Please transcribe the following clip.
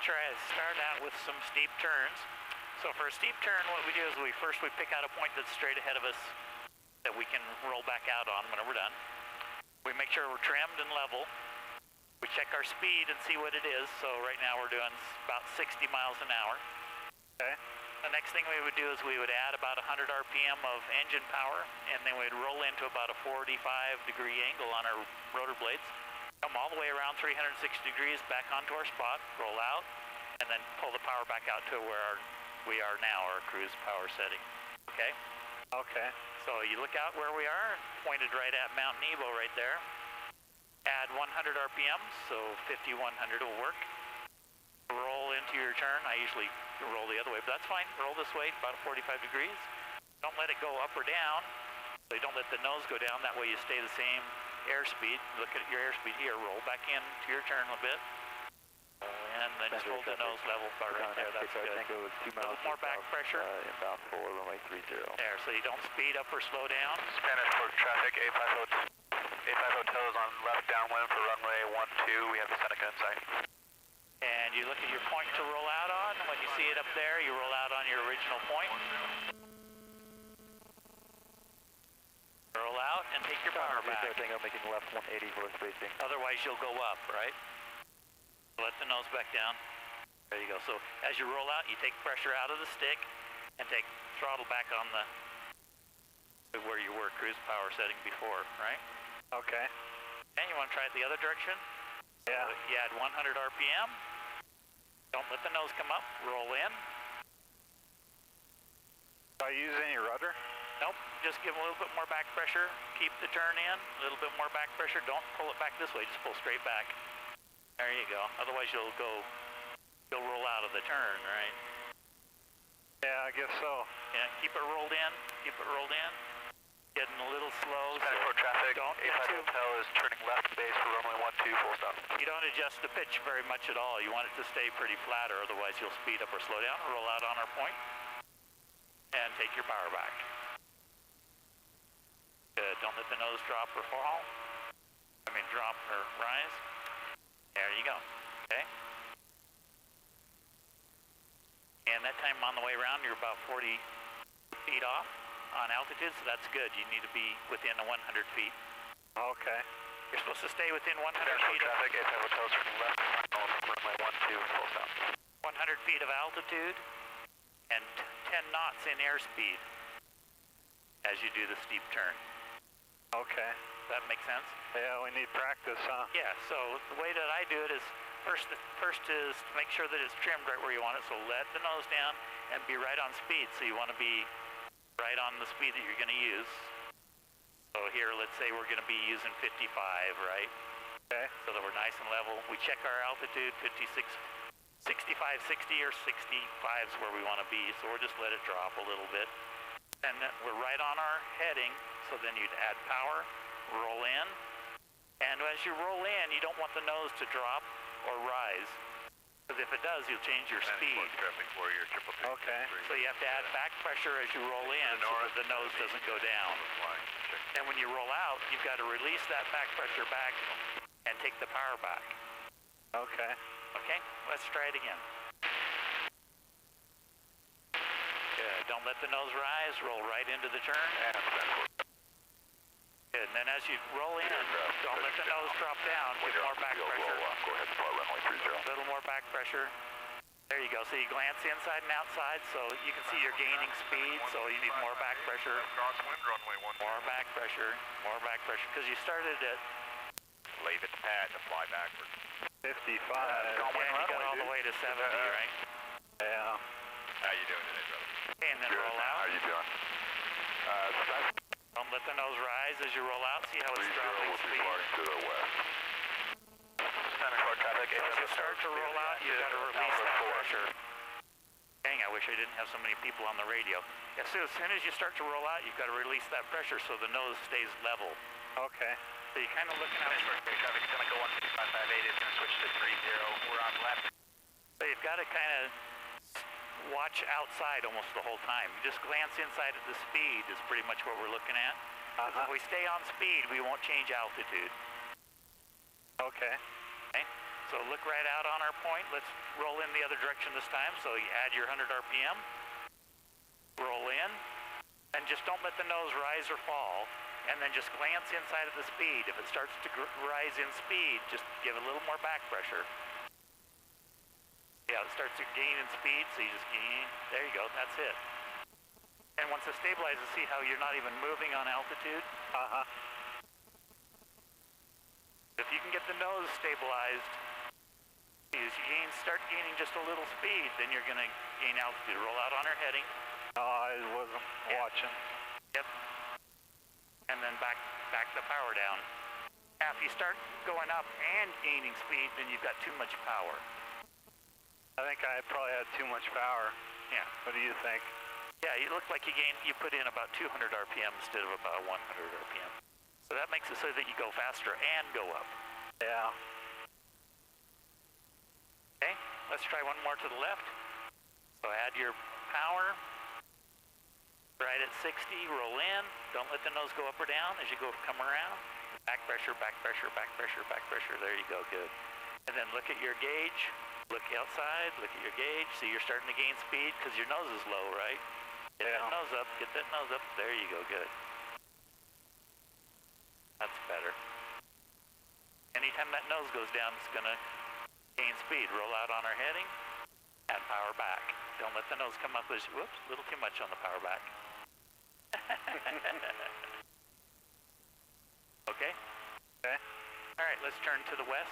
try to start out with some steep turns. So for a steep turn, what we do is we pick out a point that's straight ahead of us that we can roll back out on when we're done. We make sure we're trimmed and level. We check our speed and see what it is. So right now we're doing about 60 miles an hour. Okay. The next thing we would do is we would add about 100 RPM of engine power, and then we'd roll into about a 45-degree angle on our rotor blades. Come all the way around 360 degrees back onto our spot, roll out, and then pull the power back out to where we are now, our cruise power setting. Okay? Okay. So you look out where we are, pointed right at Mount Nebo right there. Add 100 RPM, so 5100 will work. Roll into your turn. I usually roll the other way, but that's fine. Roll this way, about 45 degrees. Don't let it go up or down. So you don't let the nose go down. That way you stay the same airspeed. Look at your airspeed here. Roll back in to your turn a bit. And then just hold the nose level right there. That's good. I think it was 2 miles. More back pressure. Inbound 4, runway 30. There, so you don't speed up or slow down. Spanish for traffic, 850 toes on left downwind for runway 12. We have the Seneca in sight. And you look at your point to roll out on. When you see it up there, you roll out on your original point. Roll out and take your power back. I think I'm making left 180 for spacing. Otherwise you'll go up, right? Let the nose back down. There you go. So as you roll out, you take pressure out of the stick and take throttle back on the where you were cruise power setting before, right? Okay. And you want to try it the other direction? Yeah. So you add 100 RPM. Don't let the nose come up. Roll in. Do I use any rudder? Nope. Just give a little bit more back pressure. Keep the turn in. A little bit more back pressure. Don't pull it back this way. Just pull straight back. There you go. Otherwise you'll roll out of the turn, right? Yeah, I guess so. Yeah, keep it rolled in. Keep it rolled in. Getting a little slow. Spanish for traffic, Don't get 850 hotel is turning left base for runway 12, full stop. You don't adjust the pitch very much at all. You want it to stay pretty flat, or otherwise you'll speed up or slow down. Roll out on our point. And take your power back. Good. Don't let the nose drop or fall. Drop or rise. There you go. Okay. And that time on the way around, you're about 40 feet off on altitude, so that's good. You need to be within 100 feet. Okay. You're supposed to stay within 100 Spanish for feet of traffic, 850 hotel is turning left, runway 12, full stop. 100 feet of altitude and 10 knots in airspeed as you do the steep turn. Okay. Does that make sense? Yeah, we need practice, huh? Yeah, so the way that I do it is first is to make sure that it's trimmed right where you want it, so let the nose down and be right on speed. So you want to be right on the speed that you're going to use. So here, let's say we're going to be using 55, right? Okay. So that we're nice and level. We check our altitude, 65, 60 or 65 is where we want to be, so we'll just let it drop a little bit. And then we're right on our heading, so then you'd add power, roll in, and as you roll in, you don't want the nose to drop or rise, because if it does, you'll change your speed. Okay. So you have to add back pressure as you roll in so that the nose doesn't go down. And when you roll out, you've got to release that back pressure back and take the power back. Okay. Okay, let's try it again. Good, don't let the nose rise, roll right into the turn. Good, and then as you roll in, don't let the nose drop down, give more back pressure. Go ahead, deploy runway 30. A little more back pressure. There you go, so you glance inside and outside, so you can see you're gaining speed, so you need more back pressure. Crosswind, runway 12. More back pressure, because you started at... Leave it to pad to fly backwards. 55. Yeah, you got all the way to 70, right? Yeah. How you doing today, brother? And then roll out. How you doing? Don't let the nose rise as you roll out. See how it's dropping speed. To the west. Spanish for traffic, As you start to roll out, you've got to release that pressure. Dang, I wish I didn't have so many people on the radio. As soon as you start to roll out, you've got to release that pressure so the nose stays level. Okay. So you're kind of looking out. Spanish for traffic, it's going to go 15558, it's going to switch to 30. We're on left. So you've got to kind of watch outside almost the whole time. Just glance inside at the speed is pretty much what we're looking at. If we stay on speed, we won't change altitude. Okay. Okay? So look right out on our point. Let's roll in the other direction this time. So you add your 100 RPM, roll in, and just don't let the nose rise or fall. And then just glance inside of the speed. If it starts to rise in speed, just give a little more back pressure. Yeah, it starts to gain in speed, so you just gain. There you go, that's it. And once it stabilizes, see how you're not even moving on altitude? Uh-huh. If you can get the nose stabilized, as you start gaining just a little speed, then you're going to gain altitude. Roll out on our heading. Oh, I wasn't watching. Yep. And then back the power down. Now, if you start going up and gaining speed, then you've got too much power. I think I probably had too much power. Yeah. What do you think? Yeah, it looked like you put in about 200 RPM instead of about 100 RPM. So that makes it so that you go faster and go up. Yeah. Okay, let's try one more to the left. So add your power. Right at 60, roll in. Don't let the nose go up or down as you come around. Back pressure, back pressure, back pressure, back pressure. There you go, good. And then look at your gauge. Look outside, look at your gauge. See, you're starting to gain speed because your nose is low, right? Get that nose up, get that nose up. There you go, good. That's better. Anytime that nose goes down, it's going to gain speed. Roll out on our heading. Add power back. Don't let the nose come up. Whoops, a little too much on the power back. Okay? Okay. All right, let's turn to the west.